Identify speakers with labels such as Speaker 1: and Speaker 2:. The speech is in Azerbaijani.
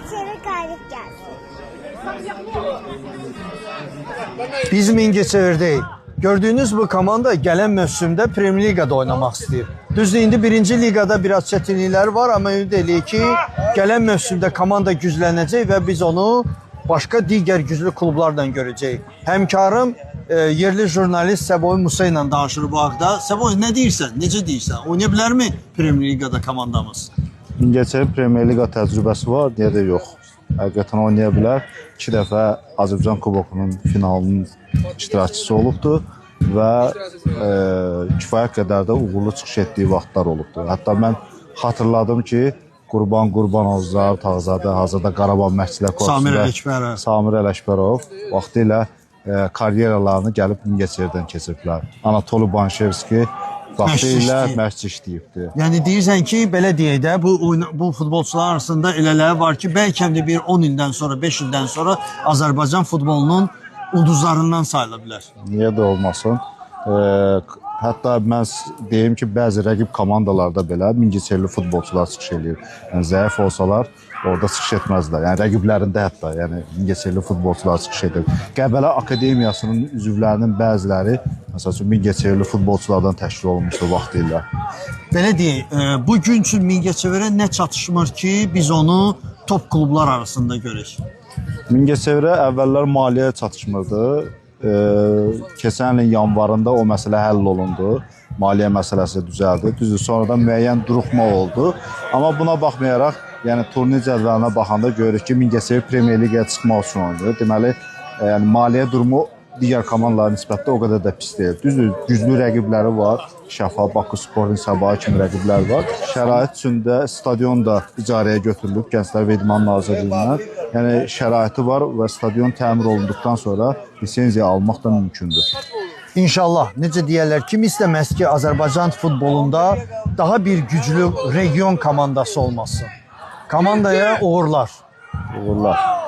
Speaker 1: Mingəçevir qalib gəlsin.
Speaker 2: Biz Mingəçevirdəyik. Gördüyünüz bu komanda gələn mövsümdə Premyer Liqada oynamaq istəyir. Düzdür, indi 1-ci liqada biraz çətinlikləri var, amma ümid eləyik ki, gələn mövsümdə komanda güclənəcək və biz onu başqa digər güclü klublarla görəcəyik. Həmkarım yerli jurnalist Səboy Musa ilə danışır bu haqda. Səboy, nə deyirsən? Necə deyirsən? Oynaya bilərmi Premyer Liqada komandamız?
Speaker 3: Mingəçevir Premyer Liqa təcrübəsi var, niyə də yox. Həqiqətən oynaya bilər. 2 dəfə Azərbaycan Kubokunun finalının iştirakçısı olubdur və kifayət qədər də uğurlu çıxış etdiyi vaxtlar olubdur. Hətta mən xatırladım ki, Qurbanovlar, Tağzadə, hazırda Qarabağ Məşqçilər Korpusunda Samir Ələkbərov vaxtilə karyeralarını gəlib Mingəçevirdən keçiriblər. Anatoli Banşevski vaxtilə məşqçi işləyibdir.
Speaker 2: Yəni deyirsən ki, belə deyək də, bu futbolçular arasında elələri var ki, bəlkə də bir 10 ildən sonra, 5 ildən sonra Azərbaycan futbolunun ulduzlarından sayıla bilər.
Speaker 3: Niyə də olmasın? Hətta mən deyim ki, bəzi rəqib komandalarda belə Mingəçevirli futbolçular çıxış edir. Yəni zəif olsalar orada çıxış etməzlər. Yəni rəqiblərində hətta, yəni Mingəçevirli futbolçular çıxış edir. Qəbələ Akademiyasının üzvlərinin bəziləri məsəl üçün Mingəçevirli futbolçulardan təşkil olunmuşdur vaxtilə.
Speaker 2: Belə deyək, bu gün üçün Mingəçevirə nə çatışmır ki, biz onu top klublar arasında görək?
Speaker 3: Mingəçevirə əvvəllər maliyyə çatışmırdı. Keçən ilin yanvarında o məsələ həll olundu. Maliyyə məsələsi düzəldi. Düzdür, sonradan müəyyən duruxma oldu. Amma buna baxmayaraq, yəni turnir cədvəlinə baxanda görürük ki, Mingəçevir Premyer Liqaya çıxmaq üçün oynayır. Deməli, yəni maliyyə durumu digər komandalara nisbətdə o qədər də pis deyil. Düzdür, güclü rəqibləri var. Şəfa, Bakı Sporting, Sabahı kimi rəqiblər var. Şərait üçündə stadion da icarəyə götürülüb Gənclər və İdman Nazirliyindən. Yəni şəraiti var və stadion təmir olunduqdan sonra lisenziya almaq da mümkündür.
Speaker 2: İnşallah, necə deyərlər, kim istəməz ki, Azərbaycan futbolunda daha bir güclü region komandası olması. Komandaya uğurlar.
Speaker 3: Uğurlar.